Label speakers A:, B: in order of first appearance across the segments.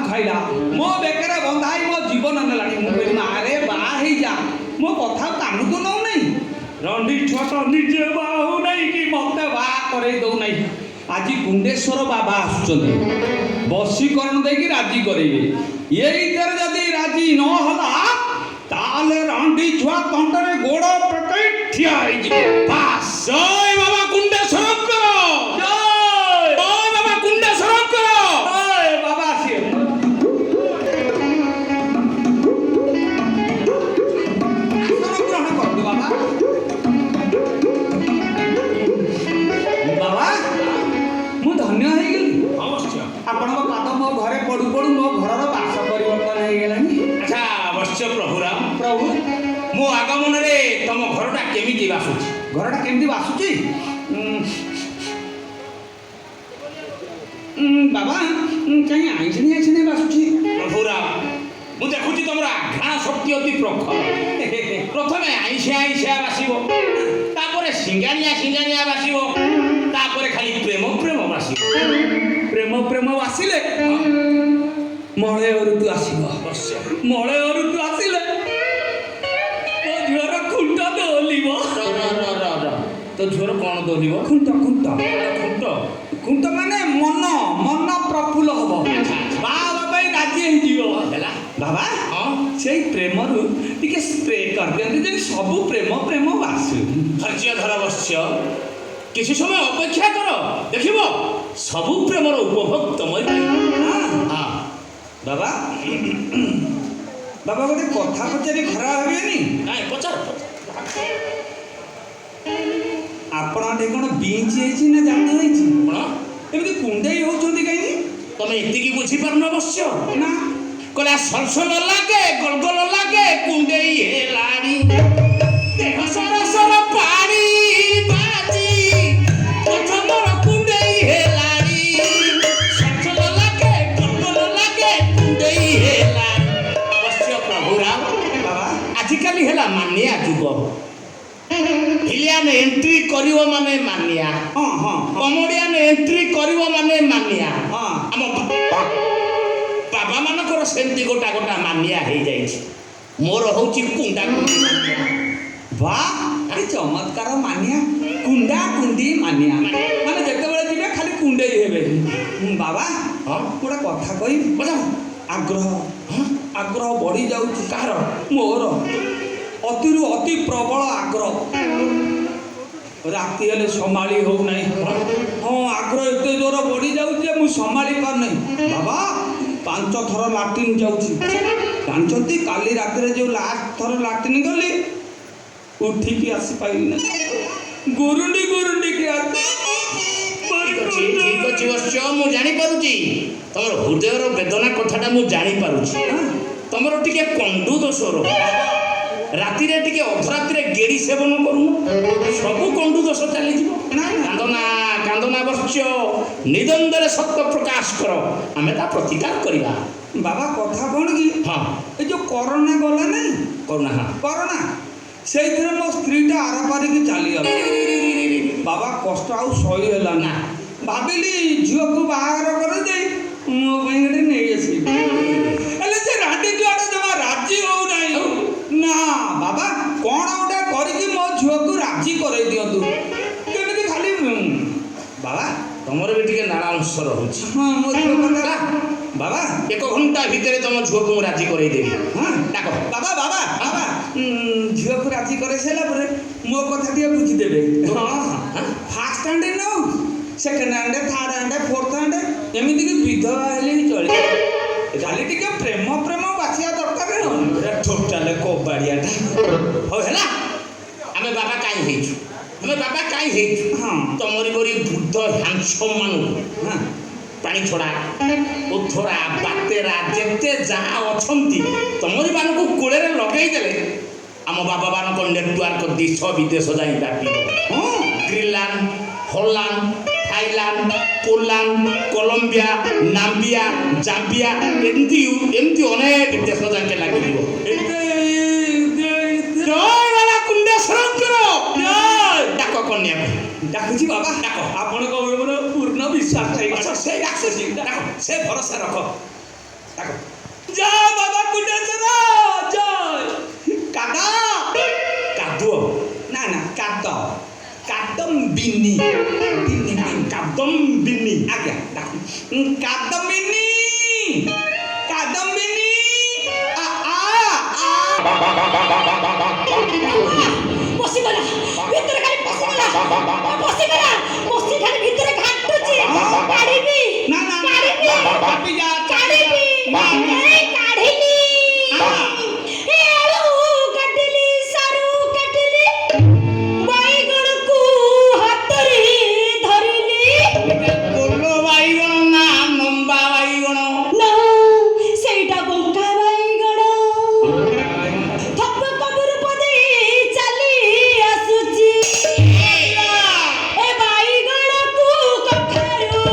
A: ଖାଇଲା ମୋ ବେକରେ ବନ୍ଧାଇ ମୋ ଜୀବନ ନେଲାଣି। ମୁଁ କହିଲି ମାରେ ବାହା ହେଇଯା, ମୋ କଥା କାନକୁ ନଉ ନାହିଁ। ରଣ୍ଡି ଛୁଆ ତ ନିଜେ ବାହା ହଉନାହିଁ କି ମତେ ବାହା କରେଇ ଦଉନାହିଁ। ଆଜି କୁଣ୍ଡେଶ୍ୱର ବାବା ଆସୁଛନ୍ତି, ବଶୀକରଣ ଦେଇକି ରାଜି କରେଇବେ। ଏଇଥିରେ ଯଦି ରାଜି ନହେଲା ତାହେଲେ ରଣ୍ଡି ଛୁଆ ତଣ୍ଟରେ ଗୋଡ଼ ପକେଇ ଠିଆ ହେଇଯିବ। ବାସ୍।
B: ଜୟ ବାବା କୁଣ୍ଡେଶ୍ୱରଙ୍କର, ଜୟ ବାବା କୁଣ୍ଡେଶ୍ୱରଙ୍କର।
A: ବାବା ଆସିବେ। ଗ୍ରହଣ କରନ୍ତୁ ବାବା। ବାବା ମୁଁ ଧନ୍ୟ ହେଇଗଲି।
B: ଅବଶ୍ୟ
A: ଆପଣଙ୍କ ପାଦ ମୋ ଘରେ ପଡୁ ପଡୁ ମୋ ଘରର ବାସ ପରିବର୍ତ୍ତନ ହେଇଗଲାଣି।
B: ଆଚ୍ଛା ଅବଶ୍ୟ ପ୍ରଭୁରାମ,
A: ପ୍ରଭୁ
B: ମୋ ଆଗମନରେ ତମ ଘରଟା କେମିତି ବାସୁଛି?
A: ଘରଟା କେମିତି ବାସୁଛି? ବାବା କାହିଁ ଆଇଁଷିଣି ଆଇଁଷିଣି ବାସୁଛି।
B: ପ୍ରଭୁରାମ, ମୁଁ ଦେଖୁଛି ତମର ଆଘ୍ରାଣ ଶକ୍ତି ଅତି ପ୍ରଖର। ପ୍ରଥମେ ଆଇଁଷିଆ ଆଇଁଷିଆ ବାସିବ, ତାପରେ ସିଙ୍ଗାଣିଆ ସିଙ୍ଗାଣିଆ ବାସିବ, ତାପରେ ଖାଲି ପ୍ରେମ ପ୍ରେମ ବାସିବ।
A: ପ୍ରେମ ପ୍ରେମ ବାସିଲେ ମଳୟ ଋତୁ ଆସିବ। ମଳୟ ଋତୁ ଆସିଲେ ମୋ ଝିଅର ଖୁଣ୍ଟ ଦୋଲିବ।
B: ତୋ ଝିଅର କ'ଣ ଦୋଲିବ?
A: ଖୁଣ୍ଟ ଖୁଣ୍ଟ
B: ଖୁଣ୍ଟ
A: ଖୁଣ୍ଟ ମାନେ ମନ ମନ ପ୍ରଫୁଲ୍ଲ ହବ, ବାହା ହେବା ପାଇଁ ରାଜି ହେଇଯିବ।
B: ହେଲା
A: ବାବା
B: ହଁ,
A: ସେଇ ପ୍ରେମରୁ ଟିକେ ସ୍ପ୍ରେ କରିଦିଅନ୍ତି ଯେମିତି ସବୁ ପ୍ରେମ ପ୍ରେମ ବାସୁ।
B: ଧୈର୍ଯ୍ୟ ଧର ବଶ୍ୟ, କିଛି ସମୟ ଅପେକ୍ଷା କର, ଦେଖିବ ସବୁ ପ୍ରେମର ଉପଭୋଗ ତମରି ପାଇଁ। ହଁ
A: ବାବା ବାବା ଗୋଟେ କଥା ପଚାରି ଖରାପ ଭାବିବେନି?
B: ନାଇଁ ପଚାର।
A: ଆପଣ ଟିକେ କ'ଣ ବିଞ୍ଚ ହେଇଛି ନା ଜାଦୁ ହେଇଛି?
B: କ'ଣ
A: ଏମିତି କୁଣ୍ଡେଇ ହଉଛନ୍ତି କାହିଁକି?
B: ତମେ ଏତିକି ବୁଝିପାରୁନ ବଶ୍ୟ?
A: ନା
B: କହିଲା ସଲସଲ ଲାଗେ ଗଲଗଲ ଲାଗେ କୁଣ୍ଡେଇ ହେଲାଣି, ଦେହ ସରସର ପାଣି ବାଜି ପ୍ରଥମର କୁଣ୍ଡେଇ ହେଲାଣି। ସଲସଲ ଲାଗେ ଗଲଗଲ ଲାଗେ କୁଣ୍ଡେଇ ହେଲାଣି। ବଶ୍ୟ ପ୍ରଭୁରାମ,
A: ବାବା
B: ଆଜିକାଲି ହେଲା ମାନିଆ ଯୁଗ। ଭିଲିଆନ ଏଣ୍ଟ୍ରି କରିବ ମାନେ ମାନିଆ,
A: ହଁ ହଁ
B: କମେଡ଼ିଆନ ଏଣ୍ଟ୍ରି କରିବ ମାନେ ମାନିଆ।
A: ହଁ
B: ଆମ ବାବା ମାନଙ୍କର ସେମିତି ଗୋଟା ଗୋଟା ମାନିଆ ହେଇଯାଇଛି। ମୋର ହଉଛି କୁଣ୍ଡା କୁଣ୍ଡି ମାନିଆ।
A: ବା ଏ ଚମତ୍କାର ମାନିଆ, କୁଣ୍ଡା କୁଣ୍ଡି ମାନିଆ, ମାନେ ଯେତେବେଳେ ଯିବେ ଖାଲି କୁଣ୍ଡେଇ ହେବେ। ବାବା
B: ହଁ
A: ଗୋଟେ କଥା କହିବି? ଆଗ୍ରହ ଆଗ୍ରହ ବଢ଼ି ଯାଉଛି।
B: କାହାର?
A: ମୋର ଅତିରୁ ଅତି ପ୍ରବଳ ଆଗ୍ରହ। ରାତି ହେଲେ ସମ୍ଭାଳି ହେଉନାହିଁ। ହଁ ଆଗ୍ରହ ଏତେ ଜୋର ବଢ଼ି ଯାଉଛି ଯେ ମୁଁ ସମ୍ଭାଳି ପାରୁନାହିଁ। ବାବା 5 ଥର ଲାଟ୍ରିନ୍ ଯାଉଛି। ଜାଣିଛନ୍ତି କାଲି ରାତିରେ ଯେଉଁ ଲାଷ୍ଟ ଥର ଲାଟ୍ରିନ୍ ଗଲି ଉଠିକି ଆସିପାରିଲି ନାହିଁ। ଗୁରୁଣ୍ଡି ଗୁରୁଣ୍ଡିକି
B: ଠିକ ଅଛି ବଶ୍ୟ, ମୁଁ ଜାଣିପାରୁଛି ତମର ହୃଦୟର ବେଦନା କଥାଟା ମୁଁ ଜାଣିପାରୁଛି। ତମର ଟିକେ କଣ୍ଡୁ ଦୋଷ ରହୁଛି। ରାତିରେ ଟିକେ ଅଧରାତିରେ ଗେଡ଼ି ସେବନ କରୁନ, ସବୁ କଣ୍ଡୁ ଦୋଷ ଚାଲିଯିବ। କାନ୍ଦନା କାନ୍ଦନା ବଶ୍ୟ, ନିଦ୍ୱନ୍ଦରେ ସତ୍ୟ ପ୍ରକାଶ କର, ଆମେ ତା ପ୍ରତିକାର କରିବା।
A: ବାବା କଥା କ'ଣ କି?
B: ହଁ
A: ଏ ଯେଉଁ କରୋନା ଗଲା ନାହିଁ,
B: କରୁନା। ହଁ
A: କରୋନା ସେଇଥିରେ ମୋ ସ୍ତ୍ରୀଟା ଆରପାରିକି ଚାଲିଗଲା। ବାବା କଷ୍ଟ ଆଉ ସହି ହେଲା ନା। ଭାବିଲି ଝିଅକୁ ବାହାଘର କରିଦେଇ ମୋ ପାଇଁ ଗୋଟେ ନେଇ ଆସିବି, ହେଲେ ସେ ରାଣ୍ଡି ଝିଅଟା ଜମା ରାଜି ହଉନାହିଁ। ନା ବାବା କ'ଣ ଗୋଟେ କରିକି ମୋ ଝିଅକୁ ରାଜି କରେଇ ଦିଅନ୍ତୁ। କେମିତି ଖାଲି ବାବା
B: ତମର ବି ଟିକେ ନାଳ ଅଂଶ ରହୁଛି।
A: ହଁ ମୋ ଝିଅ କଥା ବାବା
B: 1 ଘଣ୍ଟା ଭିତରେ ତମ ଝିଅକୁ ମୁଁ ରାଜି କରେଇଦେବି।
A: ହଁ
B: ଡାକ।
A: ବାବା ବାବା ବାବା ଝିଅକୁ ରାଜି କରେଇ ସାରିଲା ପରେ ମୋ କଥା ଟିକେ ବୁଝିଦେବେ। ହଁ ଫାର୍ଷ୍ଟ ହ୍ୟାଣ୍ଡ ନଉ, second hand, third hand, fourth hand, ଏମିତିକି ବିଧବା ହେଲେ ବି ଚଳିବ। ଖାଲି ଟିକେ ପ୍ରେମ ପ୍ରେମ ବାଛିବା ଦରକାର।
B: ଟୋଟାଲ କବାଡ଼ିଆଟା। ହଉ ହେଲା, ଆମେ ବାବା କାହିଁ ହେଇଛୁ? ଆମେ ବାବା କାହିଁ ହେଇଛୁ?
A: ହଁ
B: ତମରି ପରି ବୃଦ୍ଧ ହ୍ୟାଣ୍ଡସମ୍ ମାନଙ୍କୁ
A: ହଁ
B: ପାଣି ଛଡ଼ା, ଉଥରା, ବାତେରା ଯେତେ ଯାହା ଅଛନ୍ତି ତମରି ମାନଙ୍କୁ କୂଳରେ ଲଗେଇଦେଲେ ଆମ ବାବା ମାନଙ୍କ ନେଟୱାର୍କ ଦେଶ ବିଦେଶ ଯାଇ ବ୍ୟାପିବ। Greenland, Holland, Thailand, Poland, Colombia, Namibia, Zambia, ଏମିତି ଅନେକ ଦେଶ ଯାକେ ଲାଗିଯିବ। ଜୟ ବାବା କୁଣ୍ଡେଶ୍ୱରଙ୍କର ଜୟ। ଡାକ କନ୍ୟାକୁ।
A: ଡାକୁଛି ବାବା,
B: ଡାକ।
A: ଆପଣଙ୍କ ଉପରେ ମୋର ପୂର୍ଣ୍ଣ ବିଶ୍ୱାସ ହେଇଗଲା।
B: ସେ ଭରସା ରଖ।
A: ଡାକ ବିନି ବିନି
B: କାଦମ୍ବିନୀ
A: ଆଜ୍ଞା କାଦମ୍ବିନୀ କାଦମ୍ବିନୀ ଆ
C: ପଶିଗଲା ଭିତରେ ଖାଲି ପଶିଗଲା ଖାଲି ଭିତରେ ଘାଟୁଛି କାଢିବି
A: ନା ନା
C: କାଢିବି
A: ଚାପି ଯା
C: କାଢିବି ଏ କାଢିଲି ଏ ଆଳୁ କାଟିଲି ସାରୁ କାଟିଲି ବାଇଗଣକୁ ହାତରେ ଧରିଲି
B: ଗୋଲ ବାଇଗଣ ନା ଲମ୍ବା ବାଇଗଣ
C: ନା ସେଇଟା ବଙ୍କା ବାଇଗଣ ଥପ କବୁରୁ ପଦେ ଚାଲି ଆସୁଛି ଏ ବାଇଗଣକୁ କଖାରୁ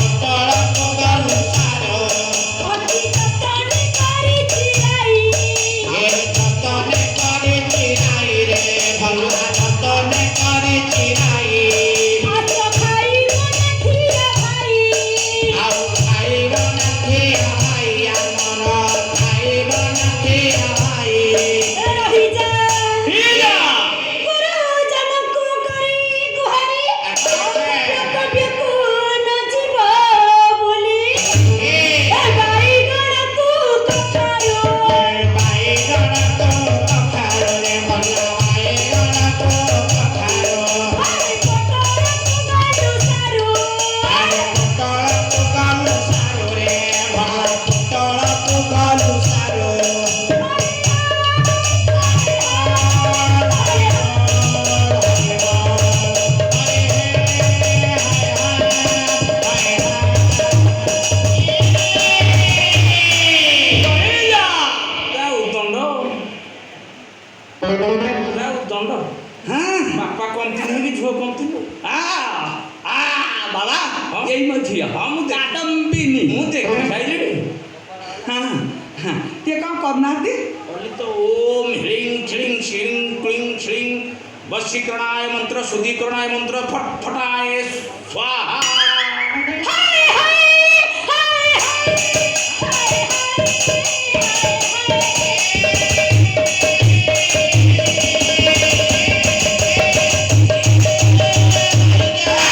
C: ପୋଟଳକୁ ଗଲୁ ସାରୁ ଅତି ଯତନ କରିଛି ଆଇ ଆସ ଖାଇବ ନା ଖିଆ ଭାଇ ରହିଯା ଗୁରୁଜନକୁ କରି ଗୁହାରି କର୍ତ୍ତବ୍ୟକୁ ନ ଯିବ ବୋଲି ଏ ବାଇଗଣକୁ କଖାରୁ ପୋଟଳକୁ ଗଲୁ ସାରୁ
B: ଦଣ୍ଡ
A: হ্যাঁ
B: ବାପା କମ୍ତିନୁ କି ଝୁଅ କମ୍ତିନୁ
A: বাবা এই ମୋ ଝିଅ
B: ହଁ ମୁଁ
A: କାଦମ୍ବିନୀ
B: ମୁଁ ଦେଖି ସାଇଲିଣି
A: হ্যাঁ হ্যাঁ ଟିକେ କ'ଣ କରୁନାହାନ୍ତି
B: କହିଲି ତ ଓମ୍ ହ୍ରିଂ କ୍ଲିଂ ଶ୍ରୀଂ କ୍ଲିଂ ଶ୍ରୀଂ ବଶୀକରଣାୟ ମନ୍ତ୍ର ଶୁଦ୍ଧିକରଣାୟ ମନ୍ତ୍ର ଫଟ୍ ଫଟାୟ ସ୍ୱାହା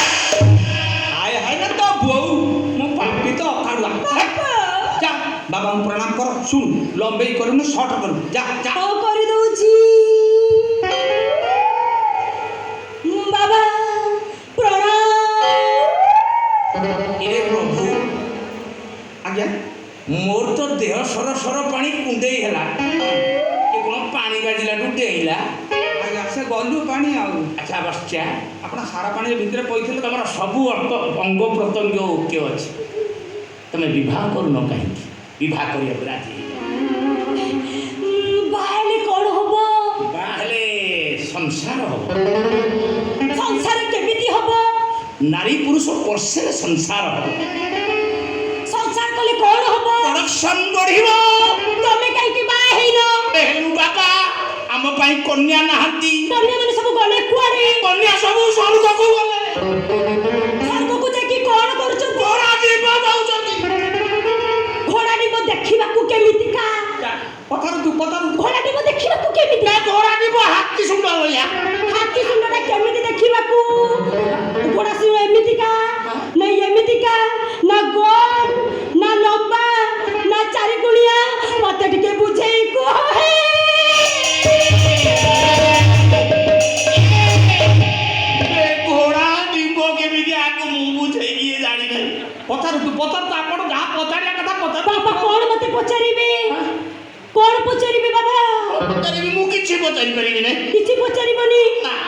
A: ଆଏ ହାଏ ନା ତ ବୋଉ ମୋ ପାପି ତ ଅକାଡ଼ୁଆ ଯା ବାବାଙ୍କୁ ପ୍ରଣାମ କର ଶୁଣ ଲମ୍ବେଇ କରିବୁନି ସର୍ଟ କରିବୁ ଯା ଯା
C: ହଁ କରିଦଉଛି ବାବା ପ୍ରଣାମ
B: ଇରେ ପ୍ରଭୁ
A: ଆଜ୍ଞା
B: ମୋର ତ ଦେହ ସର ସର ପାଣି କୁଣ୍ଡେଇ ହେଲା ଏ କ'ଣ ପାଣି ବାଜିଲାଠୁ ଡେଇଁଲା
A: ଆଜ୍ଞା ସେ ଗଲୁ ପାଣି ଆଉ
B: ଆଚ୍ଛା ବସ୍ୟା
A: ଆପଣ ସାରା ପାଣି ଭିତରେ ପଇଥିଲେ ତ
B: ତମର ସବୁ ଅଙ୍ଗ ପ୍ରତ୍ୟଙ୍ଗ ଓକେ ଅଛି ତମେ ବିବାହ କରୁନ କାହିଁକି ବିବାହ କରିବାକୁ ରାଜି
C: ବାହାହେଲେ କ'ଣ ହବ
B: ବାହା ହେଲେ ସଂସାର ହବ
C: ସଂସାର କେମିତି ହବ
B: ନାରୀ ପୁରୁଷ ପର୍ସେରେ ସଂସାର ହବ
C: ସଂସାର କଲେ କ'ଣ ହବ
B: ପ୍ରଡକ୍ସନ ବଢିବ
C: ତମେ କାହିଁକି ବାହା ହେଇନ
B: ହେଲୁ ବାବା ଆମ ପାଇଁ କନ୍ୟା ନାହାନ୍ତି
C: ଅନ୍ୟମାନେ ସବୁ ଗଲେ କୁଆଡେ
B: କନ୍ୟା ସବୁ ସ୍ୱର୍ଗକୁ ଗଲେ
C: ସ୍ୱର୍ଗକୁ ଯାଇକି କ'ଣ କରୁଛନ୍ତି
B: ଘୋଡ଼ା ଜୀବ ଯାଉଛନ୍ତି
C: ଘୋଡ଼ା ଡିବ ଦେଖିବାକୁ କେମିତିକା
A: ପଥର
C: ଘୋଡ଼ା ଡିବ ଦେଖିବାକୁ କେମିତି
B: ଘୋଡ଼ା ଜୀବ ହାତୀ ଶୁଣ୍ଡ ଭଳିଆ
C: ହାତୀ ସୁନ୍ଦରଟା କେମିତି ଦେଖିବାକୁ ଘୋଡ଼ା ସିଂହ ଏମିତିକା ନା ଏମିତିକା ନା ଗୋଲ ନା ଲମ୍ବା ନା ଚାରିଗୁଣିଆ ମତେ ଟିକେ ବୁଝେଇ କୁହ
B: ଘୋଡ଼ା ଜୀବ କେମିତି ଆକୁ ମୁଁ ବୁଝେଇକି ଜାଣିନାହିଁ
A: ପଥର ତ ଆପଣ ଯାହା ପଚାରିବା କଥା ପଚାର
C: ବାପା କ'ଣ ମତେ ପଚାରିବେ କ'ଣ ପଚାରିବେ ବାବା
B: ପଚାରିବି ମୁଁ କିଛି ପଚାରି ପାରିବି ନାହିଁ
C: କିଛି ପଚାରିବନି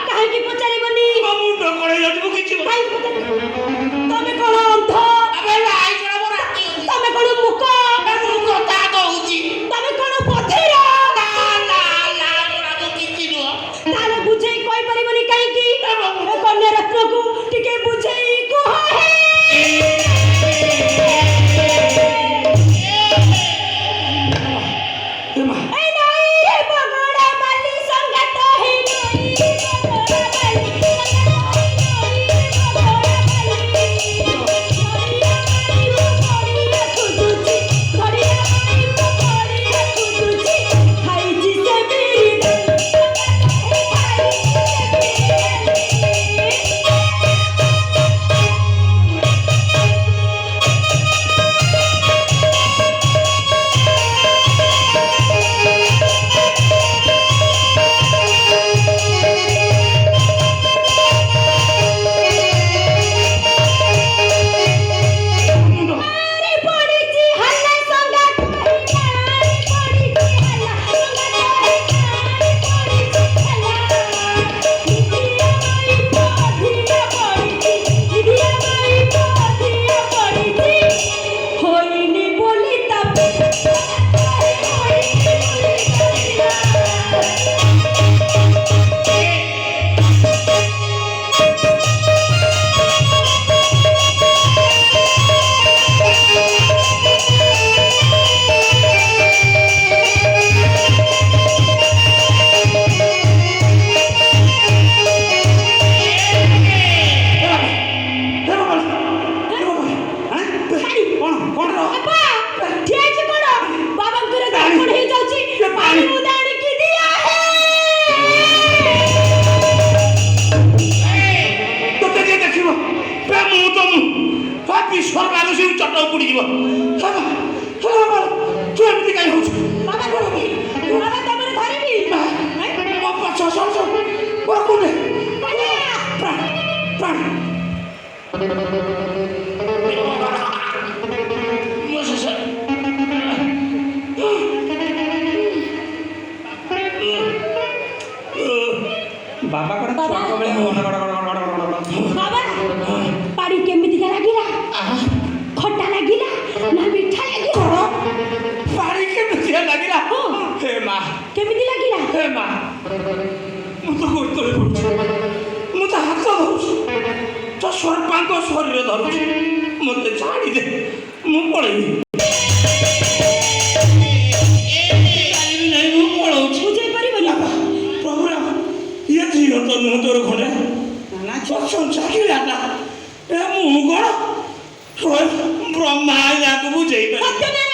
C: କାହିଁକି ପଚାରିବନି
B: ମୋ ମୁଣ୍ଡ କଣ ହେଇଯାଉଛି ମୁଁ କିଛି
C: କାହିଁକି ପଚାରିବନି ତମେ କ'ଣ ଅନ୍ଧ ତମେ କ'ଣ ମୂକ
B: ମୁଁ କଥା କହୁଛି
C: ତମେ କ'ଣ ବଧିର ତାହେଲେ ବୁଝେଇ କହିପାରିବନି କାହିଁକି କନ୍ୟା ରତ୍ନକୁ ଟିକେ ବୁଝେଇ କୁହ এই নই রে বগড়া মালি সংগাত হেই নই বগড়া মালি সংগাত হেই নই বগড়া মালি
B: ହାତ ଉପୁଡ଼ିଯିବ ତୁ ଏମିତି କାହିଁ ହଉଛୁ
C: ବାବା ଧରିବି ବାବା ତମର ଧରିବି
B: ମୋ ପଛ ସର କୋଉଠି ପ୍ରାଣ ପ୍ରାଣ ମୋ ଶେଷ
A: ବାବା କଣ ଛୁଆଙ୍କ ବେଳେ ମନ ଗଡ଼ ଗଡ଼ ଗଡ଼ ଗଡ଼ ଗଡ଼
C: ବାବା ପାଣି କେମିତିକା ଲାଗିଲା ଖଟା ଲାଗିଲା ନା ମିଠା ଲାଗିଲା
B: ପାଣି କେମିତିଆ ଲାଗିଲା ହେ ମା
C: କେମିତି ଲାଗିଲା
B: ହେ ମା ମୁଁ ତ ଗୋଡ଼ରେ ପଡ଼ୁଛି ମୁଁ ତ ହାତ ଧରୁଛି ତ ସର୍ପାଙ୍କ ଶରୀର ଧରୁଛି ମୋତେ ଛାଡ଼ିଦେ ମୁଁ ପଳେଇବି ମୁଁ ପଳଉଛି
C: ବୁଝେଇ ପାରିବନି
B: ପ୍ରଭୁ ରାମ ଇଏ ଝିଅ ତ ନୁହଁ ତୋର ଖଣ୍ଡେ
A: ନା
B: ଚାକିରିଆଟା ଏ ମୁଁ କ'ଣ ବ୍ରହ୍ମା ୟାକୁ ବୁଝେଇ ପାରିବି
C: ସତ୍ୟ